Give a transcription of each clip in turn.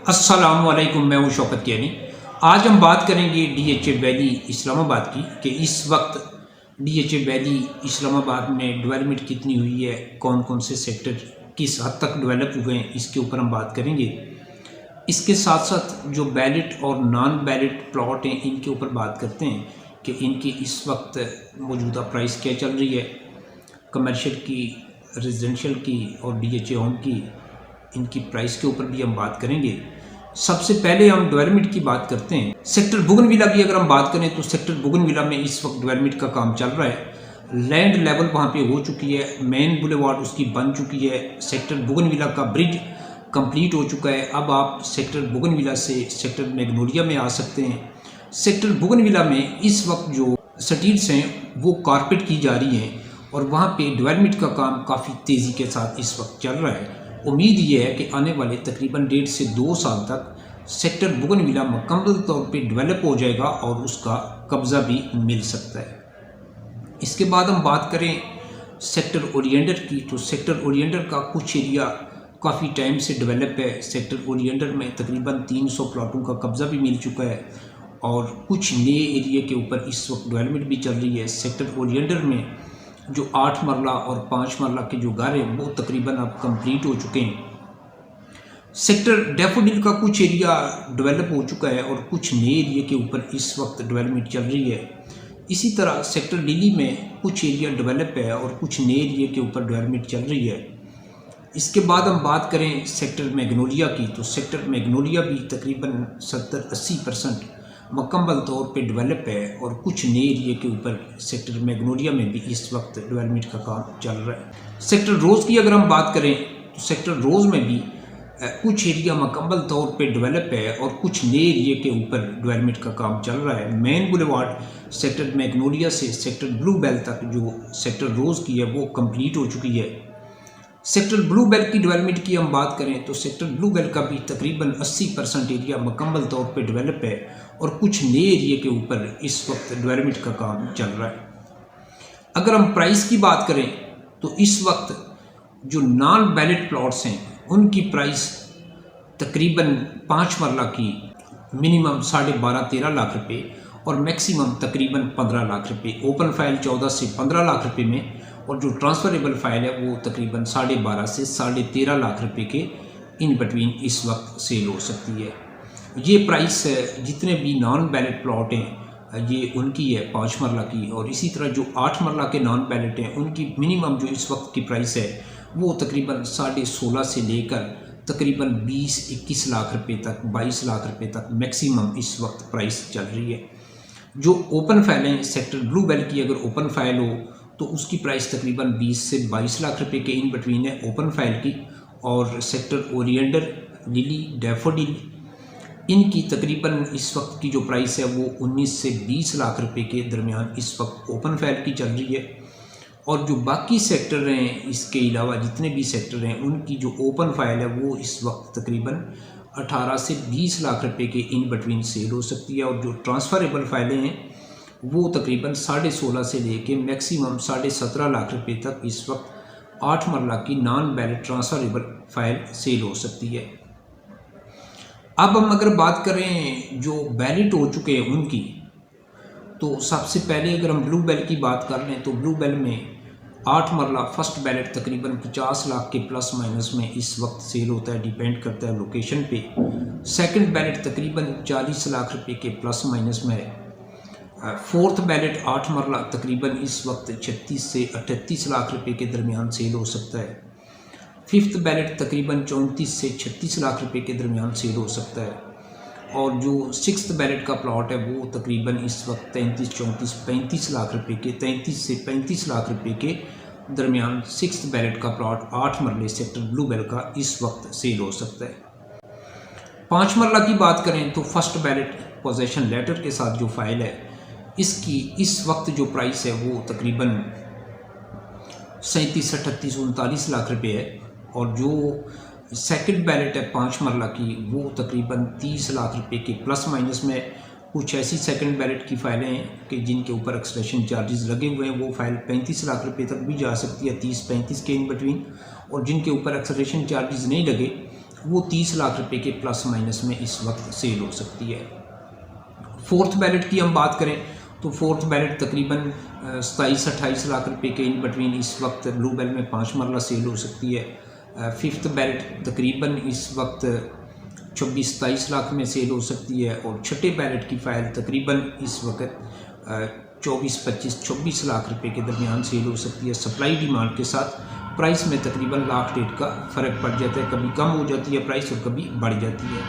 अस्सलामुअलैकुम, मैं हूँ शौकत कियानी। आज हम बात करेंगे डीएचए वैली इस्लामाबाद की कि इस वक्त डीएचए वैली इस्लामाबाद में डेवलपमेंट कितनी हुई है, कौन कौन से सेक्टर किस हद तक डेवलप हुए हैं, इसके ऊपर हम बात करेंगे। इसके साथ साथ जो बैलेट और नॉन बैलेट प्लॉट हैं इनके ऊपर बात करते हैं कि इनकी इस वक्त मौजूदा प्राइस क्या चल रही है, कमर्शियल की, रेजिडेंशियल की और डीएचए होम की, इनकी प्राइस के ऊपर भी हम बात करेंगे। सबसे पहले हम डेवलपमेंट की बात करते हैं। सेक्टर बोगनविला की अगर हम बात करें तो सेक्टर बोगनविला में इस वक्त डेवलपमेंट का काम चल रहा है। लैंड लेवल वहाँ पे हो चुकी है, मेन बुलेवार्ड उसकी बन चुकी है, सेक्टर बोगनविला का ब्रिज कंप्लीट हो चुका है। अब आप सेक्टर बोगनविला से सेक्टर मैग्नोलिया में आ सकते हैं। सेक्टर बोगनविला में इस वक्त जो स्ट्रीट्स हैं वो कारपेट की जा रही हैं और वहाँ पे डेवलपमेंट का काम काफ़ी तेज़ी के साथ इस वक्त चल रहा है। उम्मीद ये है कि आने वाले तकरीबन 1.5 से 2 साल तक सेक्टर बोगनविला मुकम्मल तौर पे डेवलप हो जाएगा और उसका कब्ज़ा भी मिल सकता है। इसके बाद हम बात करें सेक्टर ओरिएंडर की, तो सेक्टर ओरिएंडर का कुछ एरिया काफ़ी टाइम से डेवलप है। सेक्टर ओरिएंडर में तकरीबन 300 प्लाटों का कब्ज़ा भी मिल चुका है और कुछ नए एरिया के ऊपर इस वक्त डेवलपमेंट भी चल रही है। सेक्टर ओरिएंडर में जो 8 मरला और 5 मरला के जो घर हैं वो तकरीबन अब कंप्लीट हो चुके हैं। सेक्टर डैफोडिल का कुछ एरिया डेवलप हो चुका है और कुछ नए एरिया के ऊपर इस वक्त डेवलपमेंट चल रही है। इसी तरह सेक्टर लिली में कुछ एरिया डेवलप है और कुछ नए एरिया के ऊपर डेवलपमेंट चल रही है। इसके बाद हम बात करें सेक्टर मैग्नोलिया की, तो सेक्टर मैग्नोलिया भी तकरीबन 70-80% मुकम्मल तौर पे डेवलप है और कुछ नए एरिया के ऊपर सेक्टर मैग्नोलिया में भी इस वक्त डेवलपमेंट का काम चल रहा है। सेक्टर रोज़ की अगर हम बात करें तो सेक्टर रोज़ में भी कुछ एरिया मुकम्मल तौर पे डेवलप है और कुछ नए एरिया के ऊपर डेवलपमेंट का काम चल रहा है। मेन बुलेवार्ड सेक्टर मैग्नोलिया से सेक्टर ब्लू बेल तक जो सेक्टर रोज़ की है वो कंप्लीट हो चुकी है। सेक्टर ब्लू बेल की डेवलपमेंट की हम बात करें तो सेक्टर ब्लू बेल का भी तकरीबन 80% एरिया मुकम्मल तौर पे डेवलप है और कुछ नए एरिया के ऊपर इस वक्त डेवलपमेंट का काम चल रहा है। अगर हम प्राइस की बात करें तो इस वक्त जो नॉन बैलेट प्लॉट्स हैं उनकी प्राइस तकरीबन 5 मरला की मिनिमम 12.5-13 लाख रुपए और मैक्सिमम तकरीबन 15 लाख रुपए, ओपन फाइल 14 से 15 लाख रुपए में और जो ट्रांसफरेबल फाइल है वो तकरीबन 12.5 से 13.5 लाख रुपए के इन बिटवीन इस वक्त सेल हो सकती है। ये प्राइस जितने भी नॉन बैलेट प्लॉट हैं ये उनकी है 5 मरला की, और इसी तरह जो 8 मरला के नॉन बैलेट हैं उनकी मिनिमम जो इस वक्त की प्राइस है वो तकरीबन 16.5 से लेकर तकरीबन 20-21 लाख रुपए तक, 22 लाख रुपए तक मैक्सिमम इस वक्त प्राइस चल रही है। जो ओपन फाइल हैं सेक्टर ब्लू बेल की अगर ओपन फाइल हो तो उसकी प्राइस तकरीबन 20 से 22 लाख रुपए के इन बिटवीन है ओपन फाइल की, और सेक्टर ओरिएंडर, लिली, डैफोडिल इनकी तकरीबन इस वक्त की जो प्राइस है वो 19 से 20 लाख रुपए के दरमियान इस वक्त ओपन फाइल की चल रही है। और जो बाकी सेक्टर हैं इसके अलावा जितने भी सेक्टर हैं उनकी जो ओपन फाइल है वो इस वक्त तकरीबन 18 से 20 लाख रुपए के इन बिटवीन सेल हो सकती है, और जो ट्रांसफरेबल फाइलें हैं वो तकरीबन 16.5 से लेके मैक्सिमम 17.5 लाख रुपए तक इस वक्त 8 मरला की non ballot transferable file sale हो सकती है। अब हम अगर बात करें जो बैलेट हो चुके हैं उनकी, तो सबसे पहले अगर हम ब्लू बेल की बात कर लें तो ब्लू बेल में 8 मरला फर्स्ट बैलेट तकरीबन 50 लाख के प्लस माइनस में इस वक्त सेल होता है, डिपेंड करता है लोकेशन पे। सेकंड बैलेट तकरीबन 40 लाख रुपए के प्लस माइनस में है। फोर्थ बैलेट 8 मरला तकरीबन इस वक्त 36 से 38 लाख रुपए के दरमियान सेल हो सकता है। फिफ्थ बैलेट तकरीबन 34 से 36 लाख रुपए के दरमियान सेल हो सकता है, और जो सिक्स्थ बैलेट का प्लॉट है वो तकरीबन इस वक्त 33, 34, 35 लाख रुपए के 33 से 35 लाख रुपए के दरमियान सिक्स्थ बैलेट का प्लॉट 8 मरले सेक्टर ब्लू बेल का इस वक्त सेल हो सकता है। 5 मरला की बात करें तो फर्स्ट बैलेट पोजेशन लेटर के साथ जो फाइल है इसकी इस वक्त जो प्राइस है वो तकरीबन 37, 38, 39 लाख रुपए है, और जो सेकंड बैलेट है 5 मरला की वो तकरीबन 30 लाख रुपए के प्लस माइनस में। कुछ ऐसी सेकंड बैलेट की फाइलें हैं कि जिनके ऊपर एक्सट्रैक्शन चार्जेस लगे हुए हैं, वो फाइल 35 लाख रुपए तक भी जा सकती है, 30-35 के इन बिटवीन, और जिनके ऊपर एक्सट्रैक्शन चार्जेस नहीं लगे वो 30 लाख रुपए के प्लस माइनस में इस वक्त सेल हो सकती है। फोर्थ बैलेट की हम बात करें तो फोर्थ बैलेट तकरीबन 27-28 लाख रुपए के इन बिटवीन इस वक्त ब्लू बेल में 5 मरला सेल हो सकती है। फिफ्थ बैलेट तकरीबन इस वक्त 24-27 लाख में सेल हो सकती है और छठे बैलेट की फ़ाइल तकरीबन इस वक्त 24-25-26 लाख रुपए के दरमियान सेल हो सकती है। सप्लाई डिमांड के साथ प्राइस में तकरीबन लाख डेढ़ का फ़र्क पड़ जाता है, कभी कम हो जाती है प्राइस और कभी बढ़ जाती है।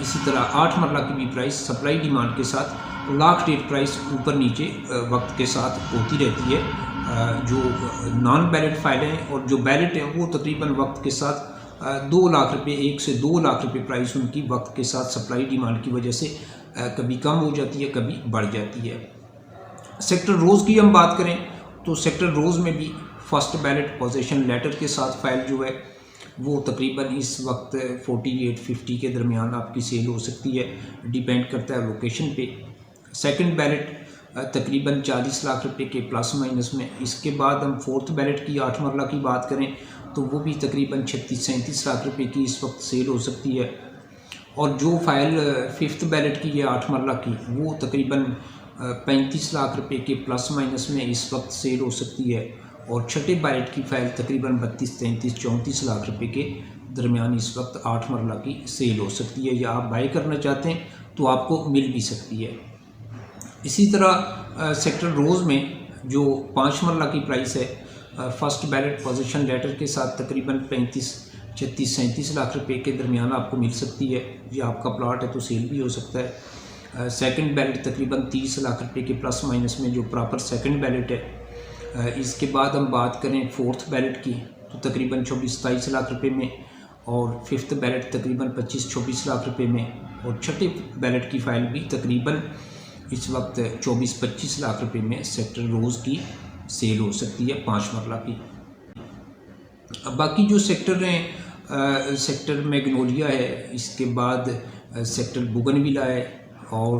इसी तरह 8 मरला की भी प्राइस सप्लाई डिमांड के साथ लाख डेढ़ प्राइस ऊपर नीचे वक्त के साथ होती रहती है। जो नॉन बैलेट फाइलें हैं और जो बैलेट हैं वो तकरीबन वक्त के साथ 2 लाख रुपये 1 से 2 लाख रुपये प्राइस उनकी वक्त के साथ सप्लाई डिमांड की वजह से कभी कम हो जाती है, कभी बढ़ जाती है। सेक्टर रोज़ की हम बात करें तो सेक्टर रोज़ में भी फर्स्ट बैलेट पोजीशन लेटर के साथ फाइल जो है वो तकरीबन इस वक्त 48-50 के दरमियान आपकी सेल हो सकती है, डिपेंड करता है लोकेशन पे। सेकंड बैलेट तकरीबन 40 लाख रुपए के प्लस माइनस में। इसके बाद हम फोर्थ बैलेट की 8 मरला की बात करें तो वो भी तकरीबन 36-37 लाख रुपए की इस वक्त सेल हो सकती है। और जो फाइल फिफ्थ बैलेट की है 8 मरला की वो तकरीबन 35 लाख रुपए के प्लस माइनस में इस वक्त सेल हो सकती है। और छठे बैलेट की फ़ाइल तकरीबन 32-33-34 लाख रुपए के दरमियान इस वक्त 8 मरला की सेल हो सकती है, या आप बाई करना चाहते हैं तो आपको मिल भी सकती है। इसी तरह सेक्टर रोज़ में जो 5 मरला की प्राइस है फर्स्ट बैलेट पोजीशन लेटर के साथ तकरीबन 35-36-37 लाख रुपए के दरमियान आपको मिल सकती है। ये आपका प्लॉट है तो सेल भी हो सकता है। सेकंड बैलेट तकरीबन 30 लाख रुपए के प्लस माइनस में जो प्रॉपर सेकंड बैलेट है। इसके बाद हम बात करें फोर्थ बैलेट की तो तकरीबन 24-27 लाख रुपए में, और फिफ्थ बैलेट तकरीबन 25-24 लाख रुपए में, और छठे बैलेट की फ़ाइल भी तकरीबन इस वक्त 24-25 लाख रुपए में सेक्टर रोज़ की सेल हो सकती है 5 मरला की। अब बाकी जो सेक्टर हैं सेक्टर मैग्नोलिया है, इसके बाद सेक्टर बुगनविला है, और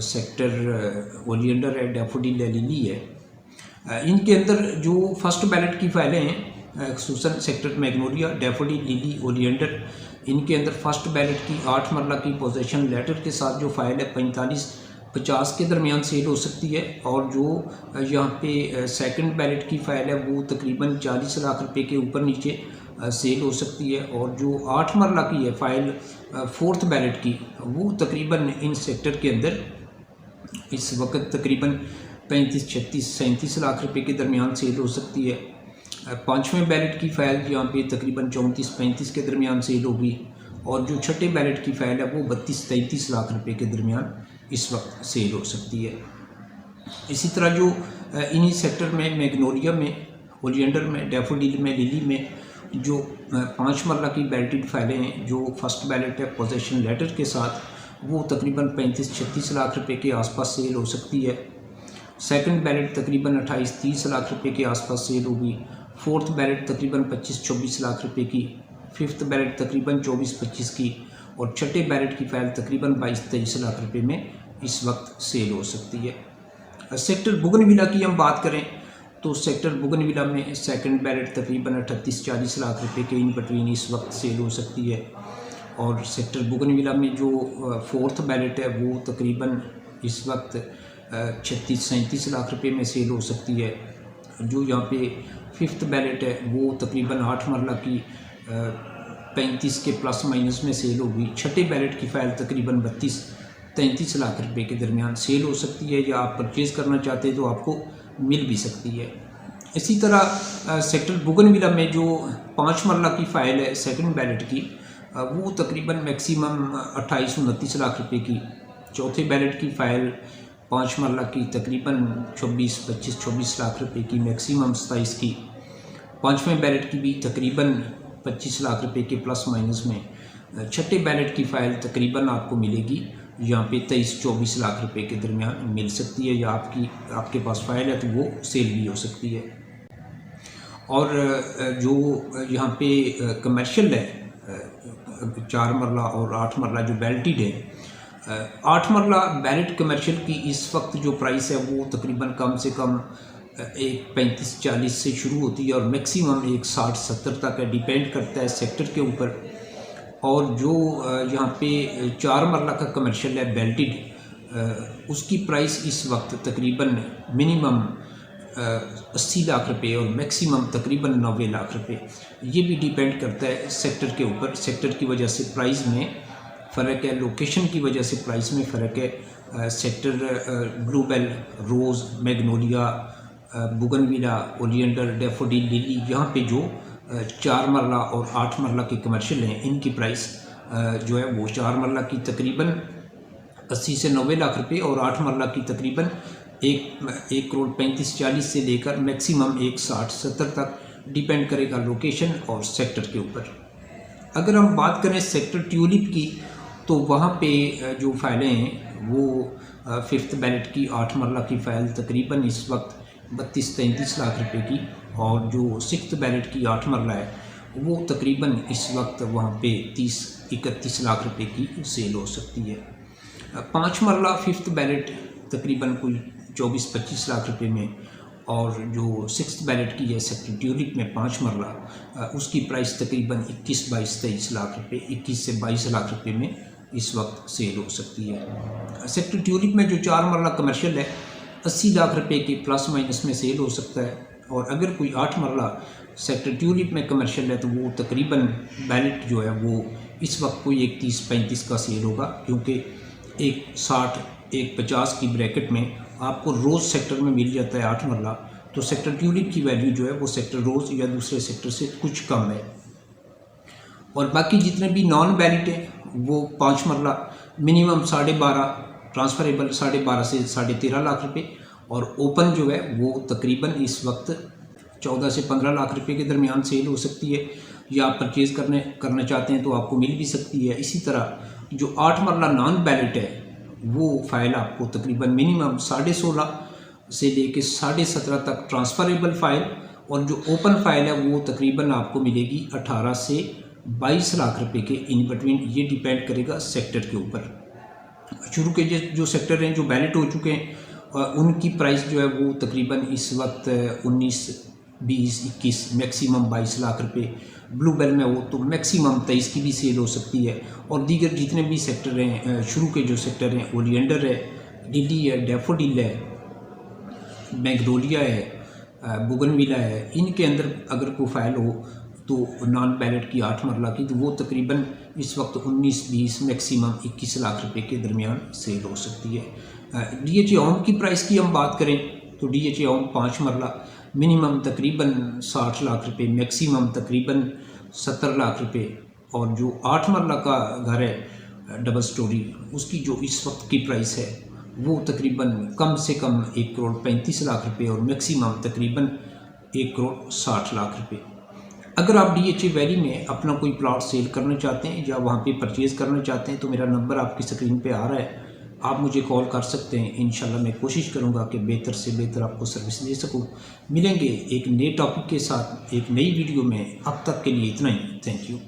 सेक्टर ओलियंडर है, डैफोडिल है, लिली है। इनके अंदर जो फर्स्ट बैलेट की फाइलें हैं खसूसन sector magnolia, daffodil, lily, oleander, इनके अंदर फर्स्ट बैलेट की 8 मरला की पोजीशन लेटर के साथ जो फाइल है 45-50 के दरमियान सेल हो सकती है। और जो यहाँ पे सेकंड बैलेट की फ़ाइल है वो तकरीबन 40 लाख रुपए के ऊपर नीचे सेल हो सकती है। और जो 8 मरला की है फ़ाइल फोर्थ बैलेट की वो तकरीबन इन सेक्टर के अंदर इस वक्त तकरीबन 35-36-37 लाख रुपए के दरमियान सेल हो सकती है। पाँचवें बैलेट की फ़ाइल यहाँ पे तकरीबन 34-35 के दरमियान सेल होगी। और जो छठे बैलेट की फ़ाइल है वो 32-33 लाख रुपए के दरमियान इस वक्त सेल हो सकती है। इसी तरह जो इन्हीं सेक्टर में मैग्नोलिया में, ओलियंडर में, डैफोडिल में, लिली में जो 5 मरला की बैलेटेड फाइलें हैं जो फर्स्ट बैलेट है पोजीशन लेटर के साथ वो तकरीबन 35-36 लाख रुपए के आसपास सेल हो सकती है। सेकंड बैलेट तकरीबन 28-30 लाख रुपए के आसपास सेल होगी। फोर्थ बैलेट तकरीबन 25-24 लाख रुपए की, फिफ्थ बैलेट तकरीबन 24-25 की, और छठे बैलेट की फ़ाइल तकरीबन 22-23 लाख रुपए में इस वक्त सेल हो सकती है। सेक्टर बुगनविला की हम बात करें तो सेक्टर बुगनविला में सेकंड बैलेट तकरीबन 38-40 लाख रुपए के इन बिटवीन इस वक्त सेल हो सकती है। और सेक्टर बुगनविला में जो फोर्थ बैलेट है वो तकरीबन इस वक्त 36-37 लाख रुपए में सेल हो सकती है। जो यहाँ पे फिफ्थ बैलेट है वो तकरीबन 8 मरला की 35 के प्लस माइनस में सेल होगी। छठे बैलेट की फ़ाइल तकरीबन 32-33 लाख रुपए के दरमियान सेल हो सकती है, या आप परचेज़ करना चाहते हैं तो आपको मिल भी सकती है। इसी तरह सेक्टर बुगनविला में जो 5 मरला की फ़ाइल है सेकंड बैलेट की वो तकरीबन मैक्सिमम 28-29 लाख रुपए की। चौथे बैलेट की फ़ाइल 5 मरला की तकरीबन 25-24 लाख रुपए की, मैक्सिमम 27 की। पाँचवें बैलेट की भी तकरीबन 25 लाख रुपए के प्लस माइनस में। छठे बैलेट की फ़ाइल तकरीबन आपको मिलेगी यहाँ पे 23-24 लाख रुपए के दरमियान मिल सकती है, या आपके पास फ़ाइल है तो वो सेल भी हो सकती है। और जो यहाँ पे कमर्शियल है 4 मरला और 8 मरला जो बैलेटेड है, 8 मरला बैलेट कमर्शियल की इस वक्त जो प्राइस है वो तकरीबन कम से कम एक 35-40 से शुरू होती है और मैक्सिमम एक 60-70 तक है, डिपेंड करता है सेक्टर के ऊपर। और जो यहाँ पे 4 मरला का कमर्शियल है बेल्टेड, उसकी प्राइस इस वक्त तकरीबन मिनिमम 80 लाख रुपए और मैक्सिमम तकरीबन 90 लाख रुपए। ये भी डिपेंड करता है सेक्टर के ऊपर। सेक्टर की वजह से प्राइस में फ़र्क है, लोकेशन की वजह से प्राइस में फ़र्क है। सेक्टर ब्लूबेल, रोज़, मैग्नोलिया, बुगनविला, ओलियंडर, डैफोडिल, लिली, यहाँ पे जो 4 मरला और 8 मरला के कमर्शियल हैं, इनकी प्राइस जो है वो 4 मरला की तकरीबन 80 से 90 लाख रुपए और 8 मरला की तकरीबन 1 करोड़ 35-40 से लेकर मैक्सिमम 160-70 तक, डिपेंड करेगा लोकेशन और सेक्टर के ऊपर। अगर हम बात करें सेक्टर ट्यूलिप की, तो वहाँ पे जो फाइलें हैं वो 5th बैलेट की 8 मरला की फ़ाइल तकरीबन इस वक्त 32-33 लाख रुपए की, और जो 6th बैलेट की 8 मरला है वो तकरीबन इस वक्त वहाँ पे 30-31 लाख रुपए की सेल हो सकती है। 5 मरला 5th बैलेट तकरीबन कोई 24-25 लाख रुपए में, और जो 6th बैलेट की है सेक्टर ट्यूलिप में 5 मरला, उसकी प्राइस तकरीबन 21-22-23 लाख रुपए, 21 से 22 लाख रुपए में इस वक्त सेल हो सकती है। सेक्टर ट्यूलिप में जो 4 मरला कमर्शियल है 80 लाख रुपए के प्लस माइनस में सेल हो सकता है, और अगर कोई 8 मरला सेक्टर ट्यूलिप में कमर्शियल है तो वो तकरीबन बैलेट जो है वो इस वक्त कोई 31-35 का सेल होगा, क्योंकि एक 60 एक 50 की ब्रैकेट में आपको रोज़ सेक्टर में मिल जाता है 8 मरला, तो सेक्टर ट्यूलिप की वैल्यू जो है वो सेक्टर रोज़ या दूसरे सेक्टर से कुछ कम है। और बाकी जितने भी नॉन बैलेट हैं वो 5 मरला मिनिमम 12.5 ट्रांसफरेबल 12.5 से 13.5 लाख रुपए, और ओपन जो है वो तकरीबन इस वक्त 14 से 15 लाख रुपए के दरमियान सेल हो सकती है, या आप परचेज़ करना चाहते हैं तो आपको मिल भी सकती है। इसी तरह जो 8 मरला नॉन बैलेट है वो फ़ाइल आपको तकरीबन मिनिमम 16.5 से लेके 17.5 तक ट्रांसफरेबल फ़ाइल, और जो ओपन फ़ाइल है वो तकरीबन आपको मिलेगी 18 से 22 लाख रुपए के इन बिटवीन। ये डिपेंड करेगा सेक्टर के ऊपर। शुरू के जो सेक्टर हैं जो बैलेट हो चुके हैं उनकी प्राइस जो है वो तकरीबन इस वक्त 19, 20, 21 मैक्सिमम 22 लाख रुपए। ब्लूबेल में हो तो मैक्सिमम 23 की भी सेल हो सकती है, और दीगर जितने भी सेक्टर हैं शुरू के जो सेक्टर हैं ओलियंडर है, लिली है, डैफोडिल है, मैग्नोलिया है, बुगनविला है, इनके अंदर अगर कोई फाइल हो तो नॉन बैलेट की 8 मरला की, तो वो तकरीबन इस वक्त 19-20 मैक्सिमम 21 लाख रुपए के दरमियान सेल हो सकती है। DHA ओम की प्राइस की हम बात करें तो DHA ओम 5 मरला मिनिमम तकरीबन 60 लाख रुपए, मैक्सिमम तकरीबन 70 लाख रुपए, और जो 8 मरला का घर है डबल स्टोरी, उसकी जो इस वक्त की प्राइस है वो तकरीबन कम से कम 1 करोड़ 35 लाख रुपए और मैक्सिमम तकरीबन 1 करोड़ 60 लाख रुपए। अगर आप DHA वैली में अपना कोई प्लॉट सेल करना चाहते हैं या वहाँ पे परचेज़ करना चाहते हैं तो मेरा नंबर आपकी स्क्रीन पे आ रहा है, आप मुझे कॉल कर सकते हैं। इंशाल्लाह मैं कोशिश करूँगा कि बेहतर से बेहतर आपको सर्विस दे सकूँ। मिलेंगे एक नए टॉपिक के साथ एक नई वीडियो में, अब तक के लिए इतना ही। Thank you.